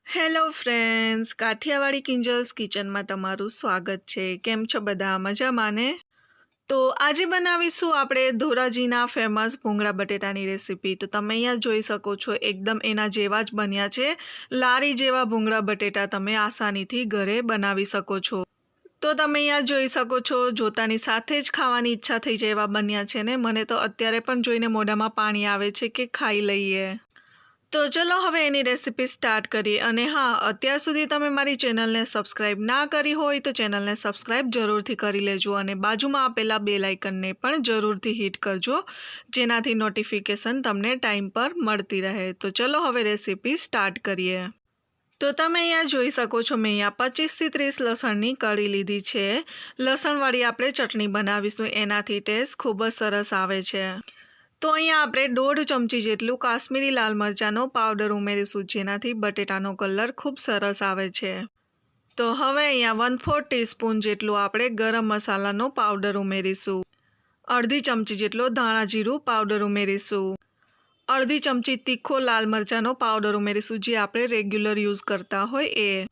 Hello friends, Kathiawadi કિંજલ્સ કિચનમાં તમારું સ્વાગત છે. કેમ છો બધા? મજામાં ને? તો આજે બનાવીશું આપણે ધોરાજીના ફેમસ ભૂંગળા બટેટાની રેસીપી. તો તમે અહીંયા જોઈ શકો છો, એકદમ એના જેવા જ બન્યા છે. લારી જેવા ભૂંગળા બટેટા તમે આસાનીથી ઘરે બનાવી શકો છો. તો તમે અહીંયા જોઈ શકો છો, જોતાની સાથે જ ખાવાની ઈચ્છા થઈ જાય એવા બન્યા છે ને. મને તો અત્યારે પણ જોઈને મોઢામાં પાણી આવે છે કે ખાઈ લઈએ. તો ચલો હવે એની રેસીપી સ્ટાર્ટ કરીએ. અને હા, અત્યાર સુધી તમે મારી ચેનલને સબસ્ક્રાઈબ ના કરી હોય તો ચેનલને સબસ્ક્રાઈબ જરૂરથી કરી લેજો અને બાજુમાં આપેલા બેલ આઇકનને પણ જરૂરથી હિટ કરજો, જેનાથી નોટિફિકેશન તમને ટાઈમ પર મળતી રહે. તો ચલો હવે રેસીપી સ્ટાર્ટ કરીએ. તો તમે અહીંયા જોઈ શકો છો, મેં અહીંયા 25 થી 30 લસણની કળી લીધી છે. લસણવાળી આપણે ચટણી બનાવીશું, એનાથી ટેસ્ટ ખૂબ જ સરસ આવે છે. તો અહીંયા આપણે 1.5 ચમચી જેટલું કાશ્મીરી લાલ મરચાંનો પાવડર ઉમેરીશું, જેનાથી બટેટાનો કલર ખૂબ સરસ આવે છે. તો હવે અહીંયા 1/4 ટીસ્પૂન જેટલું આપણે ગરમ મસાલાનો પાવડર ઉમેરીશું. અડધી ચમચી જેટલો ધાણા જીરું પાવડર ઉમેરીશું. અડધી ચમચી તીખો લાલ મરચાંનો પાવડર ઉમેરીશું, જે આપણે રેગ્યુલર યુઝ કરતા હોય એ.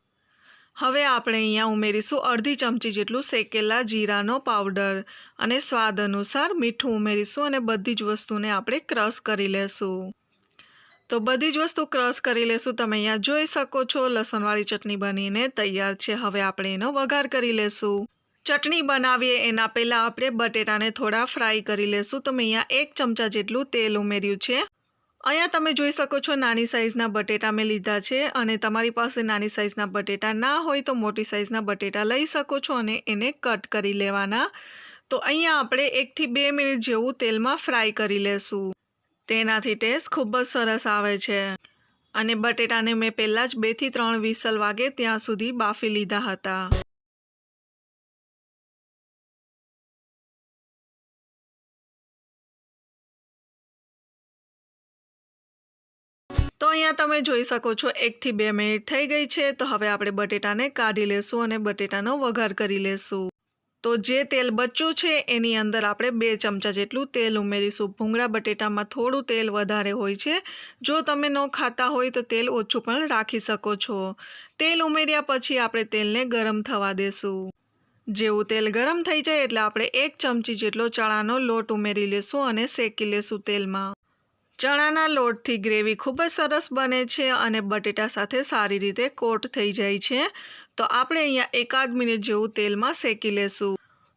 હવે આપણે અહીંયા ઉમેરીશું અડધી ચમચી જેટલું શેકેલા જીરાનો પાવડર અને સ્વાદ અનુસાર મીઠું ઉમેરીશું અને બધી જ વસ્તુને આપણે ક્રશ કરી લેશું. તો બધી જ વસ્તુ ક્રશ કરી લેશું. તમે અહીંયા જોઈ શકો છો, લસણવાળી ચટણી બનીને તૈયાર છે. હવે આપણે એનો વઘાર કરી લેશું. ચટણી બનાવીએ એના પહેલાં આપણે બટેટાને થોડા ફ્રાય કરી લેશું. તો મેં અહીંયા 1 ચમચા જેટલું તેલ ઉમેર્યું છે. અહીંયા તમે જોઈ શકો છો, નાની સાઇઝના બટેટા મેં લીધા છે અને તમારી પાસે નાની સાઇઝના બટેટા ના હોય તો મોટી સાઇઝના બટેટા લઈ શકો છો અને એને કટ કરી લેવાના. તો અહીંયા આપણે 1 થી 2 મિનિટ જેવું તેલમાં ફ્રાય કરી લેશું. તેનાથી ટેસ્ટ ખૂબ જ સરસ આવે છે. અને બટેટાને મેં પહેલાં જ 2 થી 3 વિસલ વાગે ત્યાં સુધી બાફી લીધા હતા. તો અહીંયા તમે જોઈ શકો છો, 1 થી 2 મિનિટ થઈ ગઈ છે. તો હવે આપણે બટેટાને કાઢી લેશું અને બટેટાનો વઘાર કરી લેશું. તો જે તેલ બચ્યું છે એની અંદર આપણે 2 ચમચા જેટલું તેલ ઉમેરીશું. ભૂંગળા બટેટામાં થોડું તેલ વધારે હોય છે. જો તમે ન ખાતા હોય તો તેલ ઓછું પણ રાખી શકો છો. તેલ ઉમેર્યા પછી આપણે તેલને ગરમ થવા દેશું. જેવું તેલ ગરમ થઈ જાય એટલે આપણે 1 ચમચી જેટલો ચણાનો લોટ ઉમેરી લેશું અને શેકી લેશું તેલમાં. ચણાના લોટથી ગ્રેવી ખૂબ જ સરસ બને છે અને બટેટા સાથે સારી રીતે કોટ થઈ જાય છે. તો આપણે અહીંયા 1 મિનિટ જેવું તેલમાં શેકી લેશું.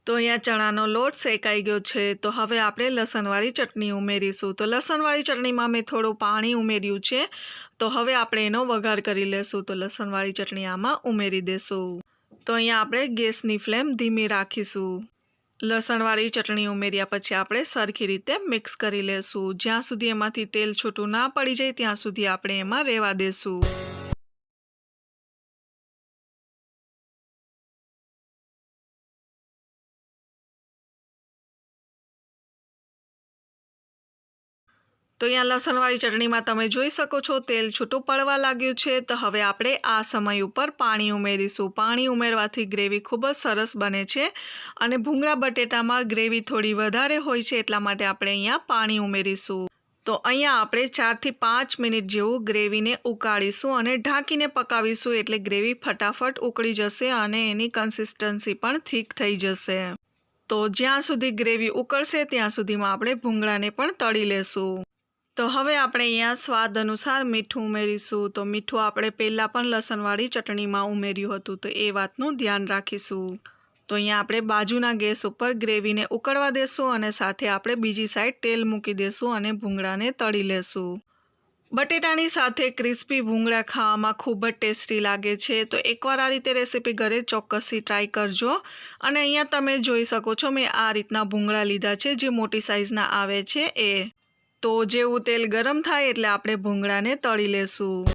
તો અહીંયા ચણાનો લોટ શેકાઈ ગયો છે. તો હવે આપણે લસણવાળી ચટણી ઉમેરીશું. તો લસણવાળી ચટણીમાં મેં થોડું પાણી ઉમેર્યું છે. તો હવે આપણે એનો વઘાર કરી લેશું. તો લસણવાળી ચટણી આમાં ઉમેરી દેશું. તો અહીંયા આપણે ગેસની ફ્લેમ ધીમી રાખીશું. લસણવાળી ચટણી ઉમેર્યા પછી આપણે સરખી રીતે મિક્સ કરી લેશું. જ્યાં સુધી એમાંથી તેલ છૂટું ના પડી જાય ત્યાં સુધી આપણે એમાં રહેવા દેશું. તો અહીંયા લસણવાળી ચટણીમાં તમે જોઈ શકો છો, તેલ છૂટું પડવા લાગ્યું છે. તો હવે આપણે આ સમય ઉપર પાણી ઉમેરીશું. પાણી ઉમેરવાથી ગ્રેવી ખૂબ જ સરસ બને છે અને ભૂંગળા બટેટામાં ગ્રેવી થોડી વધારે હોય છે, એટલા માટે આપણે અહીંયા પાણી ઉમેરીશું. તો અહીંયા આપણે 4 થી 5 મિનિટ જેવું ગ્રેવીને ઉકાળીશું અને ઢાંકીને પકાવીશું, એટલે ગ્રેવી ફટાફટ ઉકળી જશે અને એની કન્સિસ્ટન્સી પણ થીક થઈ જશે. તો જ્યાં સુધી ગ્રેવી ઉકળશે ત્યાં સુધીમાં આપણે ભૂંગળાને પણ તળી લેશું. તો હવે આપણે અહીંયા સ્વાદ અનુસાર મીઠું ઉમેરીશું. તો મીઠું આપણે પહેલાં પણ લસણવાળી ચટણીમાં ઉમેર્યું હતું, તો એ વાતનું ધ્યાન રાખીશું. તો અહીંયા આપણે બાજુના ગેસ ઉપર ગ્રેવીને ઉકળવા દેશું અને સાથે આપણે બીજી સાઈડ તેલ મૂકી દેશું અને ભૂંગળાને તળી લેશું. બટેટાની સાથે ક્રિસ્પી ભૂંગળા ખાવામાં ખૂબ જ ટેસ્ટી લાગે છે. તો એકવાર આ રીતે રેસીપી ઘરે ચોક્કસથી ટ્રાય કરજો. અને અહીંયા તમે જોઈ શકો છો, મેં આ રીતના ભૂંગળા લીધા છે, જે મોટી સાઇઝના આવે છે એ. તો જેવું તેલ ગરમ થાય એટલે આપણે ભૂંગળાને તળી લેશું.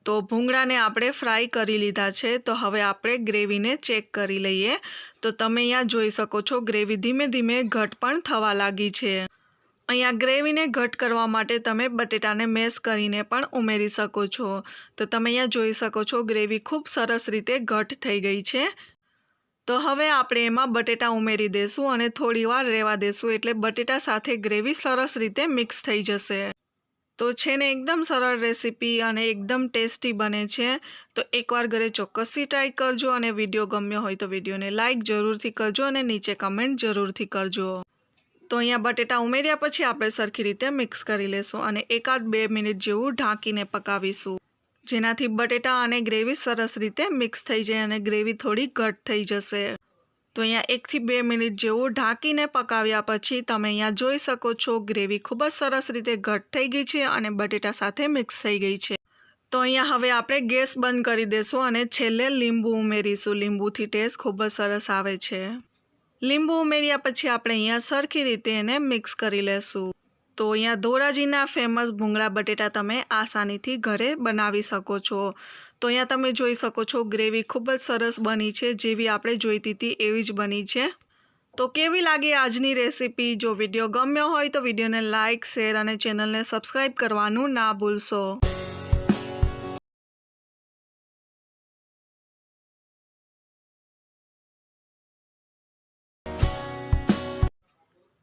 તો ભૂંગળાને આપણે ફ્રાય કરી લીધા છે. તો હવે આપણે ગ્રેવીને ચેક કરી લઈએ. તો તમે અહીંયા જોઈ શકો છો, ગ્રેવી ધીમે ધીમે ઘટ પણ થવા લાગી છે. અહીંયા ગ્રેવીને ઘટ કરવા માટે તમે બટેટાને મેશ કરીને પણ ઉમેરી શકો છો. તો તમે અહીંયા જોઈ શકો છો ગ્રેવી ખૂબ સરસ રીતે ઘટ થઈ ગઈ છે. તો હવે આપણે એમાં બટેટા ઉમેરી દઈશું અને થોડીવાર રહેવા દઈશું, એટલે બટેટા સાથે ગ્રેવી સરસ રીતે મિક્સ થઈ જશે. તો છે ને એકદમ સરળ રેસીપી અને એકદમ ટેસ્ટી બને છે. તો એકવાર ઘરે ચોક્કસથી ટ્રાય કરજો અને વિડીયો ગમ્યો હોય તો વિડીયોને લાઇક જરૂરથી કરજો અને નીચે કમેન્ટ જરૂરથી કરજો. તો અહીંયા બટેટા ઉમેર્યા પછી આપણે સરખી રીતે મિક્સ કરી લેશું અને 1-2 મિનિટ જેવું ઢાંકીને પકાવીશું, જેનાથી બટેટા અને ગ્રેવી સરસ રીતે મિક્સ થઈ જાય અને ગ્રેવી થોડી ઘટ થઈ જશે. તો અહીંયા 1-2 મિનિટ જેવું ઢાંકીને પકાવ્યા પછી તમે અહીંયા જોઈ શકો છો ગ્રેવી ખૂબ જ સરસ રીતે ઘટ થઈ ગઈ છે અને બટેટા સાથે મિક્સ થઈ ગઈ છે. તો અહીંયા હવે આપણે ગેસ બંધ કરી દઈશું અને છેલ્લે લીંબુ ઉમેરીશું. લીંબુથી ટેસ્ટ ખૂબ જ સરસ આવે છે. લીંબુ ઉમેર્યા પછી આપણે અહીંયા સરખી રીતે એને મિક્સ કરી લેશું. તો અહીંયા ધોરાજીના ફેમસ ભૂંગળા બટેટા તમે આસાનીથી ઘરે બનાવી શકો છો. તો અહીંયા તમે જોઈ શકો છો ગ્રેવી ખૂબ જ સરસ બની છે, જેવી આપણે જોઈતી હતી એવી જ બની છે. તો કેવી લાગી આજની રેસીપી? જો વિડીયો ગમ્યો હોય તો વિડીયોને લાઇક, શેર અને ચેનલને સબસ્ક્રાઈબ કરવાનું ના ભૂલશો.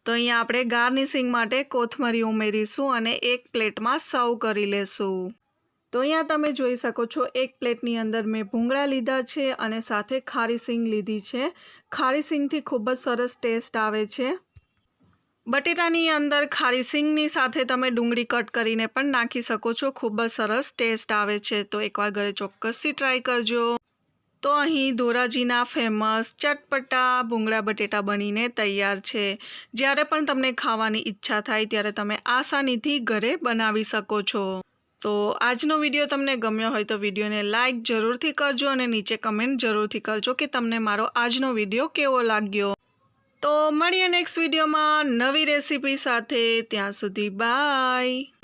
તો અહીંયા આપણે ગાર્નિશિંગ માટે કોથમરી ઉમેરીશું અને એક પ્લેટમાં સર્વ કરી લેશું. તો અહીંયા તમે જોઈ શકો છો એક પ્લેટની અંદર મેં ભૂંગળા લીધા છે અને સાથે ખારી સિંગ લીધી છે. ખારી સિંગથી ખૂબ જ સરસ ટેસ્ટ આવે છે. બટેટાની અંદર ખારી સિંગની સાથે તમે ડુંગળી કટ કરીને પણ નાખી શકો છો, ખૂબ જ સરસ ટેસ્ટ આવે છે. તો એકવાર ઘરે ચોક્કસથી ટ્રાય કરજો. તો અહીં ધોરાજીના ફેમસ ચટપટા ભૂંગળા બટેટા બનીને તૈયાર છે. જ્યારે પણ તમને ખાવાની ઈચ્છા થાય ત્યારે તમે આસાનીથી ઘરે બનાવી શકો છો. તો આજનો વિડીયો તમને ગમ્યો હોય તો વિડીયોને લાઇક જરૂરથી કરજો અને નીચે કમેન્ટ જરૂરથી કરજો કે તમને મારો આજનો વિડીયો કેવો લાગ્યો. તો મળીએ નેક્સ્ટ વિડીયોમાં નવી રેસીપી સાથે. ત્યાં સુધી બાય.